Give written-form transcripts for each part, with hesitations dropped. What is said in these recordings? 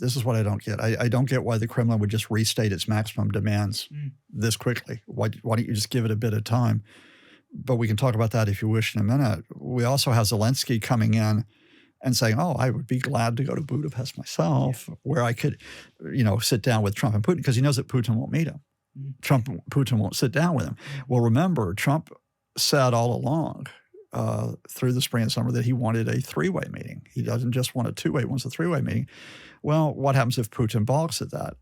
this is what I don't get. I don't get why the Kremlin would just restate its maximum demands this quickly. Why don't you just give it a bit of time? But we can talk about that if you wish in a minute. We also have Zelensky coming in and saying, oh, I would be glad to go to Budapest myself, where I could, sit down with Trump and Putin, because he knows that Putin won't meet him. Putin won't sit down with him. Well, remember, Trump said all along through the spring and summer that he wanted a three-way meeting. He doesn't just want a two-way, he wants a three-way meeting. Well, what happens if Putin balks at that?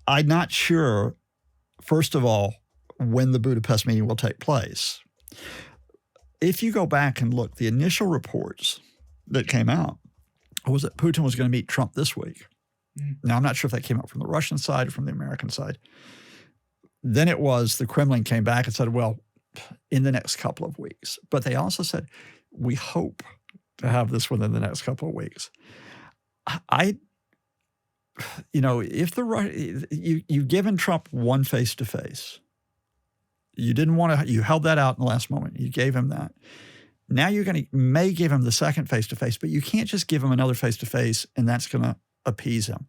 I'm not sure, first of all, when the Budapest meeting will take place. If you go back and look, the initial reports that came out was that Putin was going to meet Trump this week. Now, I'm not sure if that came out from the Russian side or from the American side. Then it was the Kremlin came back and said, well, in the next couple of weeks. But they also said, we hope to have this within the next couple of weeks. If you've given Trump one face-to-face, you didn't want to, you held that out in the last moment. You gave him that. Now you're going to may give him the second face-to-face, but you can't just give him another face-to-face and that's going to appease him.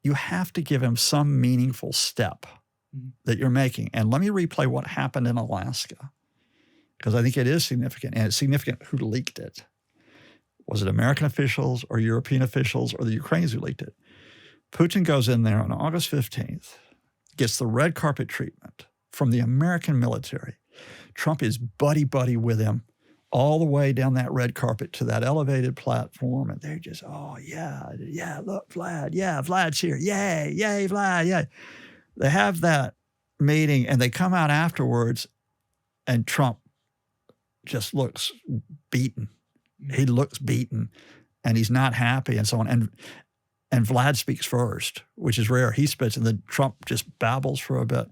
You have to give him some meaningful step that you're making. And let me replay what happened in Alaska, because I think it is significant, and it's significant who leaked it. Was it American officials or European officials or the Ukrainians who leaked it? Putin goes in there on August 15th, gets the red carpet treatment from the American military. Trump is buddy-buddy with him all the way down that red carpet to that elevated platform. And they're just, oh, yeah, look, Vlad. Yeah, Vlad's here. Yay, Vlad, yay. They have that meeting and they come out afterwards and Trump just looks beaten. He looks beaten and he's not happy and so on. And Vlad speaks first, which is rare. He spits and then Trump just babbles for a bit.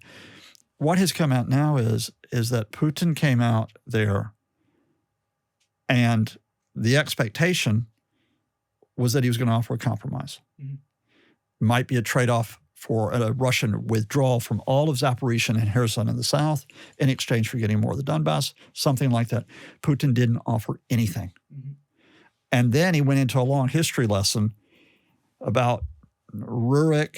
What has come out now is that Putin came out there and the expectation was that he was going to offer a compromise. Might be a trade-off for a Russian withdrawal from all of Zaporizhzhia and Kherson in the south in exchange for getting more of the Donbass, something like that. Putin didn't offer anything. And then he went into a long history lesson about Rurik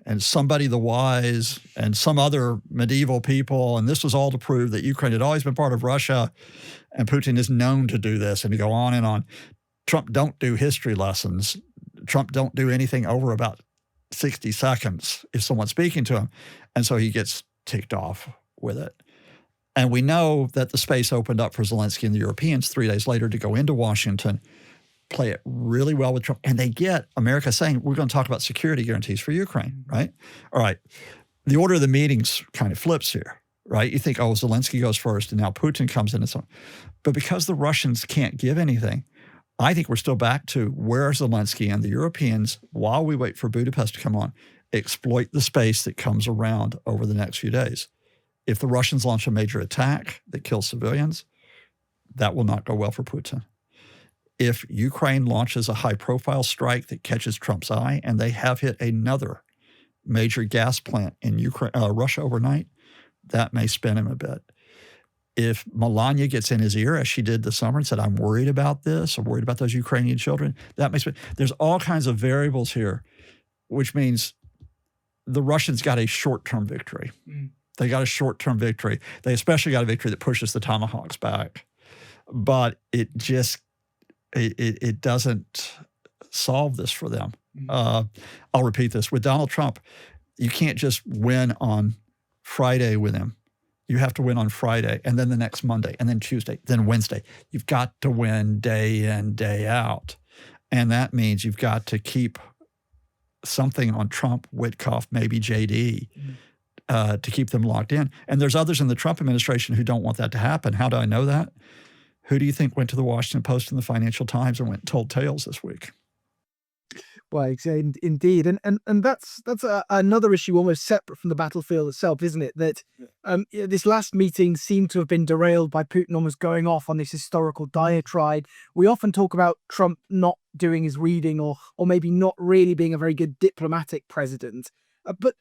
and somebody the wise and some other medieval people, and this was all to prove that Ukraine had always been part of Russia, and Putin is known to do this, and to go on and on. Trump don't do history lessons. Trump don't do anything over about 60 seconds if someone's speaking to him. And so he gets ticked off with it. And we know that the space opened up for Zelensky and the Europeans 3 days later to go into Washington, play it really well with Trump. And they get America saying, we're going to talk about security guarantees for Ukraine, right? All right. The order of the meetings kind of flips here, right? You think, oh, Zelensky goes first and now Putin comes in and so on. But because the Russians can't give anything, I think we're still back to where Zelensky and the Europeans, while we wait for Budapest to come on, exploit the space that comes around over the next few days. If the Russians launch a major attack that kills civilians, that will not go well for Putin. If Ukraine launches a high-profile strike that catches Trump's eye, and they have hit another major gas plant in Russia overnight, that may spin him a bit. If Melania gets in his ear, as she did this summer, and said, I'm worried about this, I'm worried about those Ukrainian children, that may spin. There's all kinds of variables here, which means the Russians got a short-term victory. They got a short-term victory. They especially got a victory that pushes the Tomahawks back. But it just, it doesn't solve this for them. I'll repeat this. With Donald Trump, you can't just win on Friday with him. You have to win on Friday, and then the next Monday, and then Tuesday, then Wednesday. You've got to win day in, day out. And that means you've got to keep something on Trump, Witkoff, maybe JD, to keep them locked in. And there's others in the Trump administration who don't want that to happen. How do I know that? Who do you think went to the Washington Post and the Financial Times and went and told tales this week? Well, indeed, and that's another issue almost separate from the battlefield itself, isn't it? That this last meeting seemed to have been derailed by Putin almost going off on this historical diatribe. We often talk about Trump not doing his reading, or maybe not really being a very good diplomatic president. But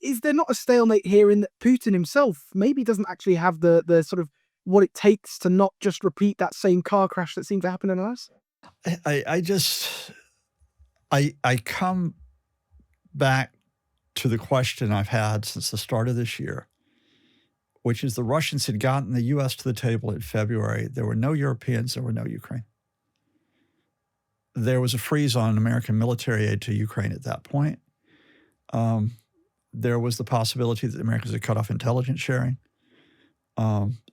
is there not a stalemate here in that Putin himself maybe doesn't actually have the sort of what it takes to not just repeat that same car crash that seemed to happen in Alaska? I come back to the question I've had since the start of this year, which is the Russians had gotten the U.S. to the table in February. There were no Europeans, there were no Ukraine. There was a freeze on American military aid to Ukraine at that point. There was the possibility that the Americans had cut off intelligence sharing.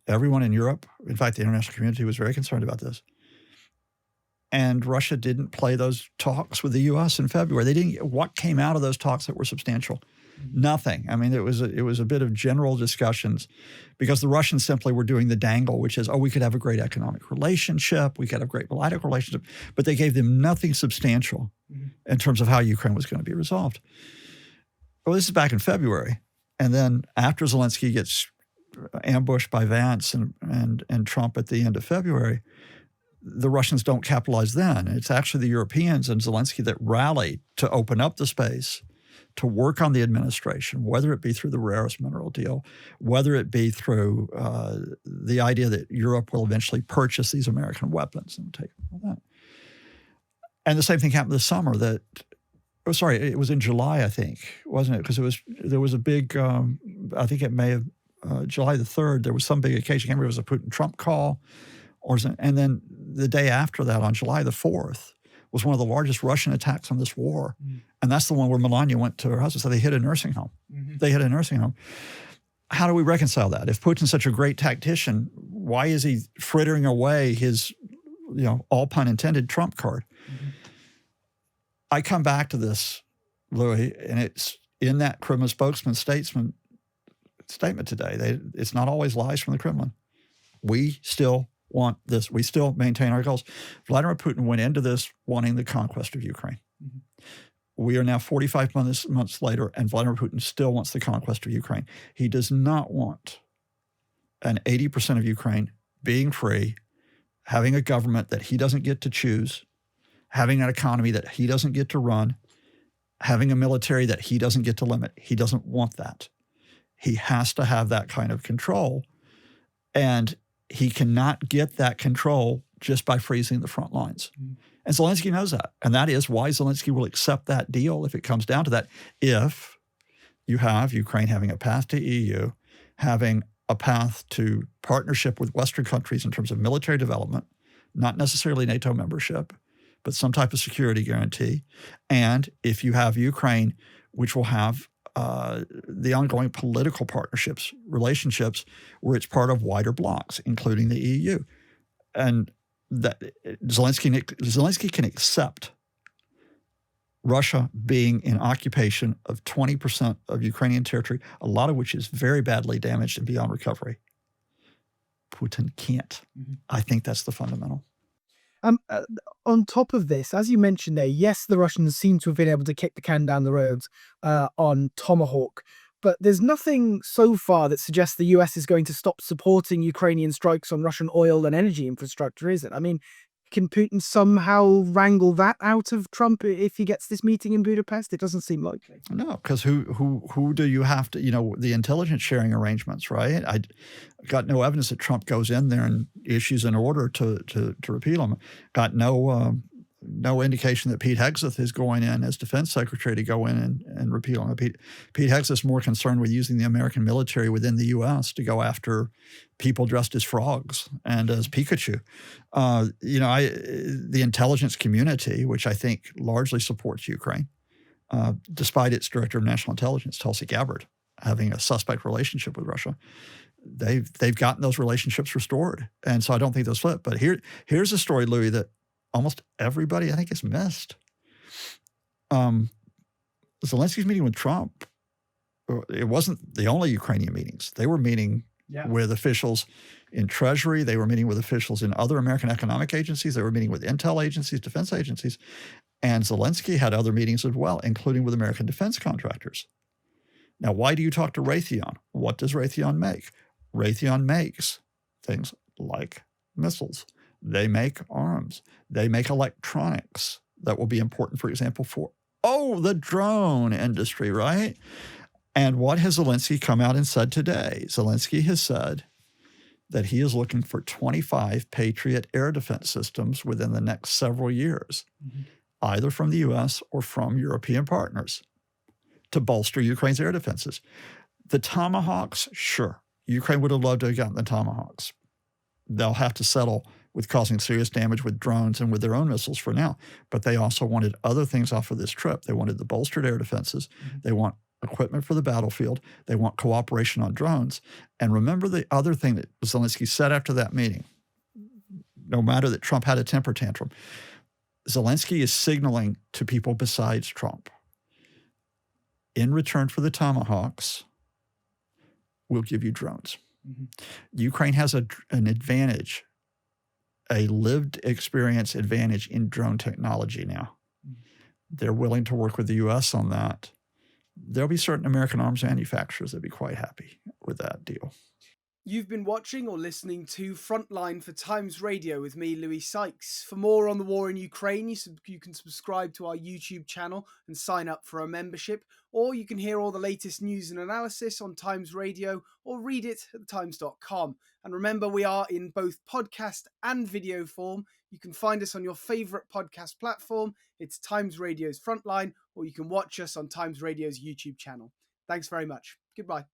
Everyone in Europe, in fact, the international community was very concerned about this. And Russia didn't play those talks with the U.S. in February. They didn't. What came out of those talks that were substantial? Nothing. I mean, it was a bit of general discussions because the Russians simply were doing the dangle, which is, we could have a great economic relationship, we could have a great political relationship, but they gave them nothing substantial in terms of how Ukraine was going to be resolved. Well, this is back in February. And then after Zelensky gets ambushed by Vance and Trump at the end of February, the Russians don't capitalize then. It's actually the Europeans and Zelensky that rally to open up the space, to work on the administration, whether it be through the rare earth mineral deal, whether it be through the idea that Europe will eventually purchase these American weapons and take all that. And the same thing happened this summer it was in July, I think, wasn't it? Because there was a big, I think it may have, July the 3rd, there was some big occasion. I can't remember, it was a Putin-Trump call. And then the day after that, on July the 4th, was one of the largest Russian attacks on this war. And that's the one where Melania went to her house and said they hit a nursing home. They hit a nursing home. How do we reconcile that? If Putin's such a great tactician, why is he frittering away his, all pun intended, Trump card? I come back to this, Louis, and it's in that Kremlin spokesman statement today. It's not always lies from the Kremlin. We still want this. We still maintain our goals. Vladimir Putin went into this wanting the conquest of Ukraine. We are now 45 months later, and Vladimir Putin still wants the conquest of Ukraine. He does not want an 80% of Ukraine being free, having a government that he doesn't get to choose, having an economy that he doesn't get to run, having a military that he doesn't get to limit. He doesn't want that. He has to have that kind of control. And he cannot get that control just by freezing the front lines. And Zelensky knows that. And that is why Zelensky will accept that deal if it comes down to that. If you have Ukraine having a path to EU, having a path to partnership with Western countries in terms of military development, not necessarily NATO membership, but some type of security guarantee. And if you have Ukraine, which will have the ongoing political relationships where it's part of wider blocs, including the EU. And that Zelensky can accept Russia being in occupation of 20% of Ukrainian territory, a lot of which is very badly damaged and beyond recovery. Putin can't. I think that's the fundamental. On top of this, as you mentioned there, yes, the Russians seem to have been able to kick the can down the road on Tomahawk, but there's nothing so far that suggests the US is going to stop supporting Ukrainian strikes on Russian oil and energy infrastructure, is it? I mean, can Putin somehow wrangle that out of Trump if he gets this meeting in Budapest? It doesn't seem likely. No, because who do you have to, the intelligence sharing arrangements, right? I got no evidence that Trump goes in there and issues an order to repeal them. Got no indication that Pete Hegseth is going in as defense secretary to go in and repeal them. Pete Hegseth is more concerned with using the American military within the U.S. to go after people dressed as frogs and as Pikachu. The intelligence community, which I think largely supports Ukraine, despite its director of national intelligence, Tulsi Gabbard, having a suspect relationship with Russia, they've gotten those relationships restored. And so I don't think those flip. But here's a story, Louis, that almost everybody, I think, has missed. Zelensky's meeting with Trump, it wasn't the only Ukrainian meetings. They were meeting with officials in Treasury. They were meeting with officials in other American economic agencies. They were meeting with intel agencies, defense agencies. And Zelensky had other meetings as well, including with American defense contractors. Now, why do you talk to Raytheon? What does Raytheon make? Raytheon makes things like missiles. They make arms. They make electronics that will be important, for example, for, the drone industry, right? And what has Zelensky come out and said today? Zelensky has said that he is looking for 25 Patriot air defense systems within the next several years, either from the U.S. or from European partners, to bolster Ukraine's air defenses. The Tomahawks, sure, Ukraine would have loved to have gotten the Tomahawks. They'll have to settle with causing serious damage with drones and with their own missiles for now. But they also wanted other things off of this trip. They wanted the bolstered air defenses. They want equipment for the battlefield. They want cooperation on drones. And remember the other thing that Zelensky said after that meeting, no matter that Trump had a temper tantrum, Zelensky is signaling to people besides Trump, in return for the Tomahawks, we'll give you drones. Ukraine has an advantage, a lived experience advantage in drone technology now. They're willing to work with the U.S. on that. There'll be certain American arms manufacturers that'll be quite happy with that deal. You've been watching or listening to Frontline for Times Radio with me, Louis Sykes. For more on the war in Ukraine, you can subscribe to our YouTube channel and sign up for a membership, or you can hear all the latest news and analysis on Times Radio or read it at thetimes.com. And remember, we are in both podcast and video form. You can find us on your favourite podcast platform. It's Times Radio's Frontline, or you can watch us on Times Radio's YouTube channel. Thanks very much. Goodbye.